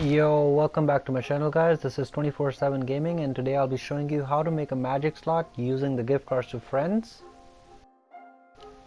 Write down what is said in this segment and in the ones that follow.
Yo, welcome back to my channel guys. This is 24/7 Gaming and today I'll be showing you how to make a magic slot using the gift cards to friends.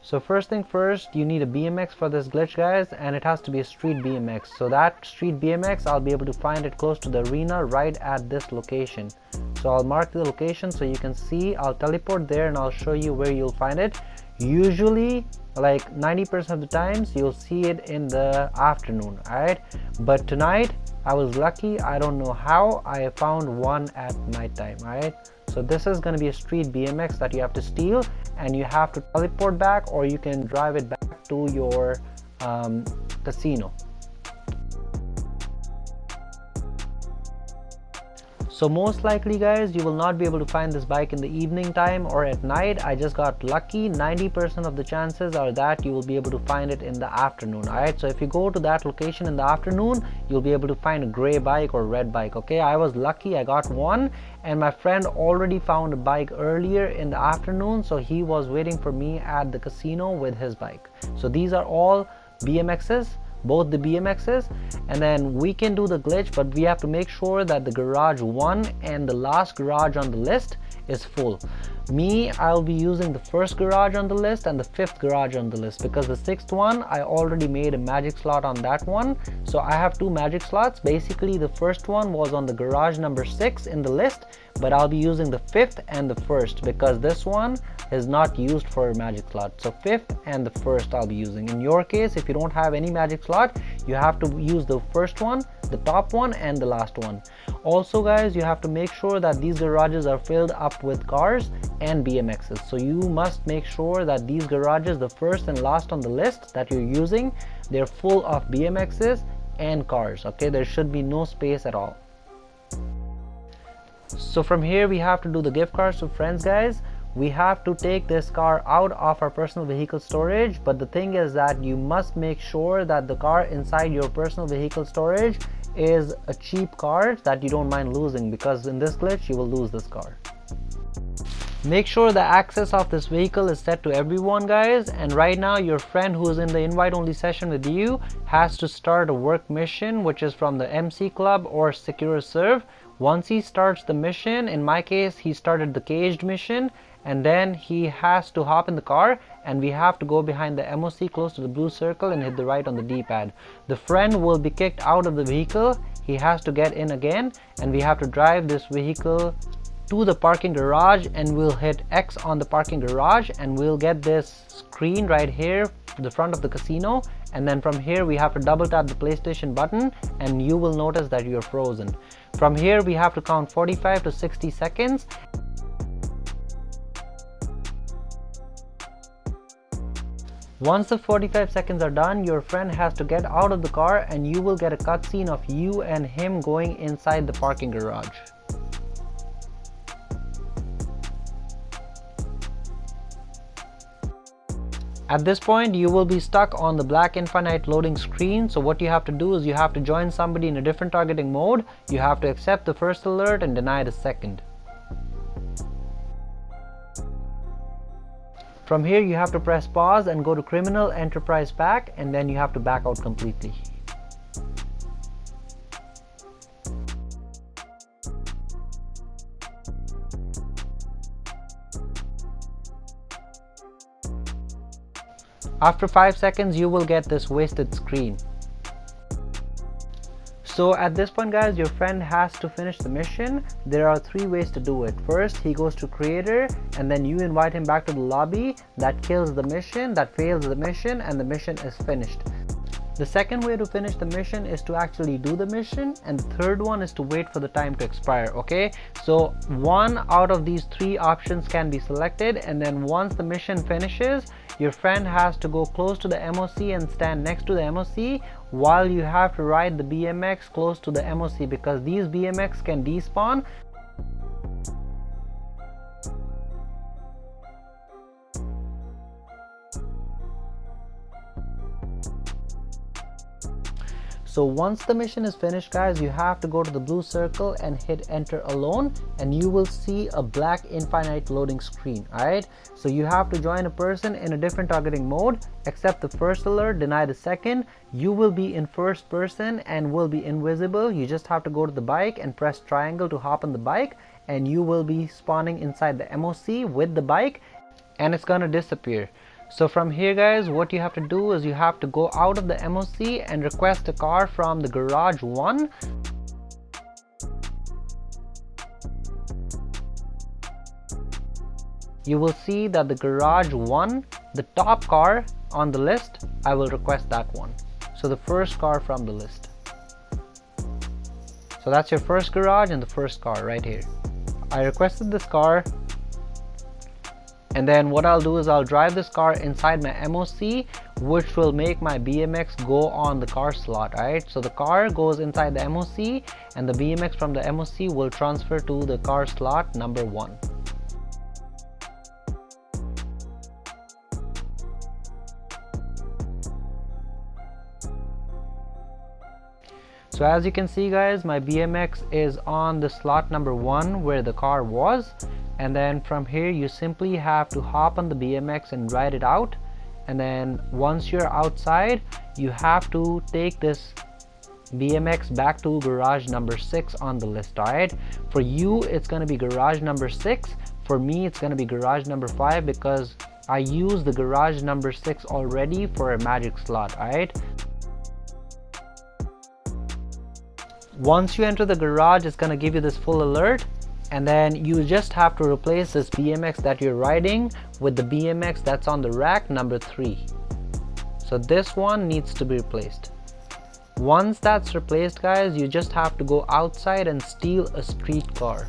So first thing first, you need a BMX for this glitch guys, and it has to be a street BMX. So that street BMX, I'll be able to find it close to the arena right at this location. So I'll mark the location so you can see. I'll teleport there and I'll show you where you'll find it. Usually like 90% of the times you'll see it in the afternoon, alright? But tonight I was lucky. I don't know how I found one at night time, alright? So this is going to be a street BMX that you have to steal, and you have to teleport back, or you can drive it back to your casino. So most likely guys, you will not be able to find this bike in the evening time or at night. I just got lucky. 90% of the chances are that you will be able to find it in the afternoon. Alright, so if you go to that location in the afternoon, you'll be able to find a gray bike or red bike. Okay, I was lucky, I got one, and my friend already found a bike earlier in the afternoon, so he was waiting for me at the casino with his bike. So these are all BMXs, both the BMXs, and then we can do the glitch, but we have to make sure that the garage 1 and the last garage on the list is full. I'll be using the first garage on the list and the 5th garage on the list, because the 6th one I already made a magic slot on that one. So I have 2 magic slots. Basically the first one was on the garage number 6 in the list, but I'll be using the 5th and the 1st because this one is not used for a magic slot. So 5th and the 1st I'll be using. In your case, if you don't have any magic slot, you have to use the first one, the top one, and the last one. Also guys, you have to make sure that these garages are filled up with cars and BMXs. So you must make sure that these garages, the first and last on the list that you're using, they're full of BMXs and cars. Okay, there should be no space at all. So from here we have to do the gift cards to friends guys. We have to take this car out of our personal vehicle storage, but the thing is that you must make sure that the car inside your personal vehicle storage is a cheap car that you don't mind losing, because in this glitch you will lose this car. Make sure the access of this vehicle is set to everyone guys, and right now your friend who is in the invite only session with you has to start a work mission, which is from the MC club or secure a serve. Once he starts the mission, in my case he started the caged mission, and then he has to hop in the car and we have to go behind the MOC close to the blue circle and hit the right on the D-pad. The friend will be kicked out of the vehicle. He has to get in again, and we have to drive this vehicle to the parking garage, and we'll hit X on the parking garage and we'll get this screen right here, the front of the casino, and then from here we have to double tap the PlayStation button and you will notice that you're frozen. From here we have to count 45 to 60 seconds. Once the 45 seconds are done, your friend has to get out of the car and you will get a cutscene of you and him going inside the parking garage. At this point you will be stuck on the black infinite loading screen, so what you have to do is you have to join somebody in a different targeting mode. You have to accept the first alert and deny the second. From here you have to press pause and go to Criminal Enterprise Pack, and then you have to back out completely. After 5 seconds you will get this wasted screen. So at this point guys, your friend has to finish the mission. There are 3 ways to do it. First, he goes to creator and then you invite him back to the lobby. That kills the mission, that fails the mission, and the mission is finished. The second way to finish the mission is to actually do the mission, and the third one is to wait for the time to expire. Okay, so one out of these 3 options can be selected, and then once the mission finishes, your friend has to go close to the MOC and stand next to the MOC while you have to ride the BMX close to the MOC, because these BMX can despawn. So once the mission is finished guys, you have to go to the blue circle and hit enter alone, and you will see a black infinite loading screen. Alright, so you have to join a person in a different targeting mode, accept the first alert, deny the second. You will be in first person and will be invisible. You just have to go to the bike and press triangle to hop on the bike, and you will be spawning inside the MOC with the bike, and it's gonna disappear. So from here guys, what you have to do is you have to go out of the MOC and request a car from the garage 1. You will see that the garage 1, the top car on the list, I will request that one. So the first car from the list. So that's your first garage and the first car right here. I requested this car. And then what I'll do is I'll drive this car inside my MOC, which will make my BMX go on the car slot. Alright, so the car goes inside the MOC and the BMX from the MOC will transfer to the car slot number 1. So as you can see guys, my BMX is on the slot number 1 where the car was. And then from here you simply have to hop on the BMX and ride it out, and then once you're outside you have to take this BMX back to garage number 6 on the list. Alright, for you it's gonna be garage number 6, for me it's gonna be garage number 5 because I used the garage number 6 already for a magic slot. Alright, once you enter the garage it's gonna give you this full alert, and then you just have to replace this BMX that you're riding with the BMX that's on the rack number 3. So this one needs to be replaced. Once that's replaced guys, you just have to go outside and steal a street car.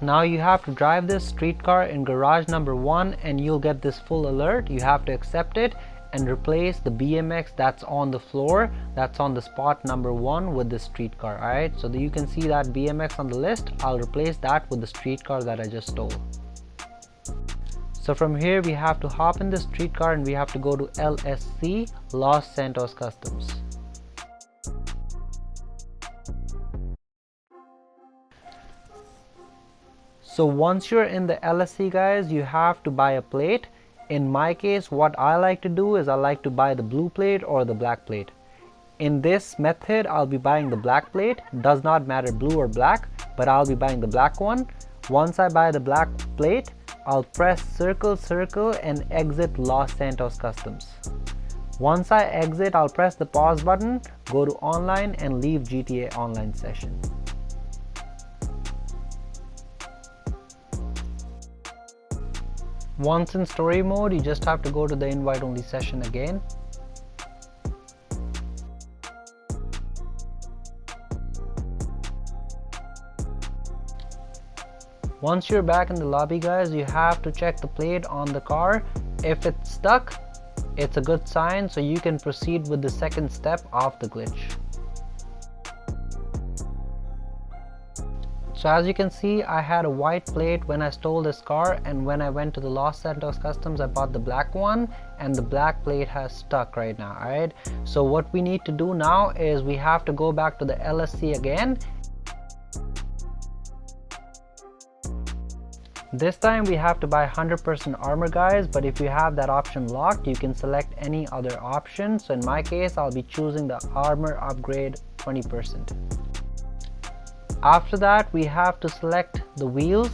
Now you have to drive this streetcar in garage number 1 and you'll get this full alert. You have to accept it and replace the BMX that's on the floor, that's on the spot number 1 with the streetcar. Alright, so that you can see that BMX on the list, I'll replace that with the streetcar that I just stole. So from here we have to hop in the streetcar and we have to go to LSC, Los Santos Customs. So once you're in the LSC guys, you have to buy a plate. In my case, what I like to do is I like to buy the blue plate or the black plate. In this method, I'll be buying the black plate. Does not matter blue or black, but I'll be buying the black one. Once I buy the black plate, I'll press circle and exit Los Santos Customs. Once I exit, I'll press the pause button, go to online and leave GTA Online session. Once in story mode, you just have to go to the invite only session again. Once you're back in the lobby guys, you have to check the plate on the car. If it's stuck, it's a good sign, so you can proceed with the second step of the glitch. So as you can see, I had a white plate when I stole this car, and when I went to the Los Santos Customs I bought the black one, and the black plate has stuck right now. Alright, so what we need to do now is we have to go back to the LSC again. This time we have to buy 100% armor guys, but if you have that option locked, you can select any other option. So in my case, I'll be choosing the armor upgrade 20%. After that, we have to select the wheels.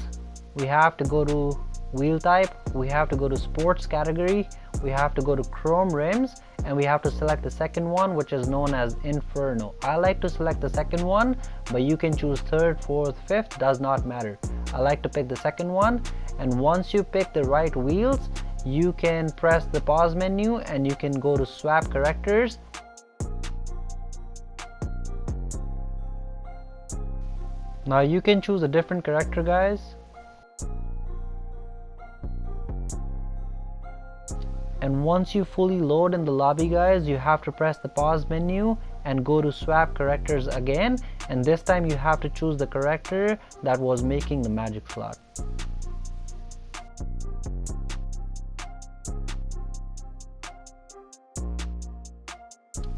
We have to go to wheel type, we have to go to sports category, we have to go to chrome rims, and we have to select the second one, which is known as Inferno. I like to select the second one, but you can choose third, fourth, fifth, does not matter. I like to pick the second one, and once you pick the right wheels, you can press the pause menu and you can go to swap characters. Now you can choose a different character guys. And once you fully load in the lobby guys, you have to press the pause menu and go to swap characters again, and this time you have to choose the character that was making the magic slot.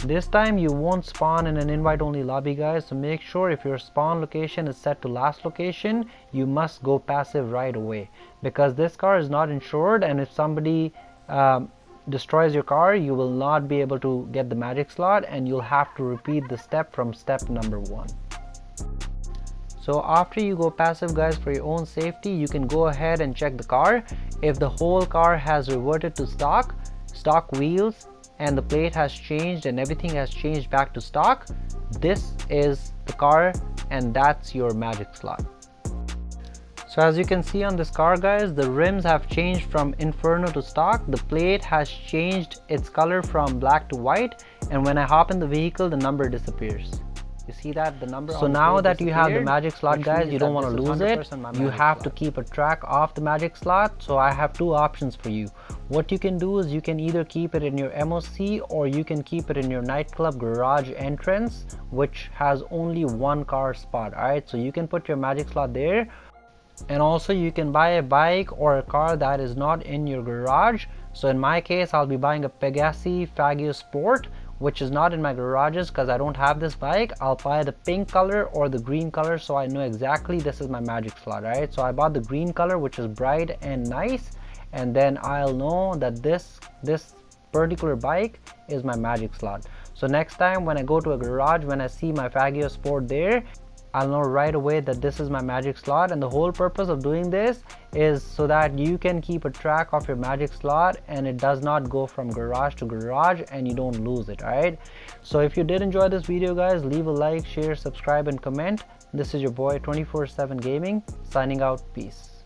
This time you won't spawn in an invite only lobby, guys, so make sure if your spawn location is set to last location, you must go passive right away, because this car is not insured, and if somebody destroys your car, you will not be able to get the magic slot, and you'll have to repeat the step from step number 1. So after you go passive, guys, for your own safety, you can go ahead and check the car. If the whole car has reverted to stock wheels, and the plate has changed and everything has changed back to stock, this is the car and that's your magic slot. So as you can see on this car, guys, the rims have changed from Inferno to stock, the plate has changed its color from black to white, and when I hop in the vehicle, the number disappears. You see that the number. So now that you have the magic slot, guys, you don't want to lose it. You have to keep a track of the magic slot. So I have two options for you. What you can do is you can either keep it in your MOC, or you can keep it in your nightclub garage entrance, which has only one car spot. Alright, so you can put your magic slot there, and also you can buy a bike or a car that is not in your garage. So in my case, I'll be buying a Pegassi Fagio Sport, which is not in my garages because I don't have this bike. I'll buy the pink color or the green color, so I know exactly this is my magic slot. Right, so I bought the green color, which is bright and nice, and then I'll know that this particular bike is my magic slot. So next time when I go to a garage, when I see my Fagio Sport there, I'll know right away that this is my magic slot. And the whole purpose of doing this is so that you can keep a track of your magic slot and it does not go from garage to garage and you don't lose it. Alright, so if you did enjoy this video, guys, leave a like, share, subscribe and comment. This is your boy 24/7 Gaming signing out. Peace.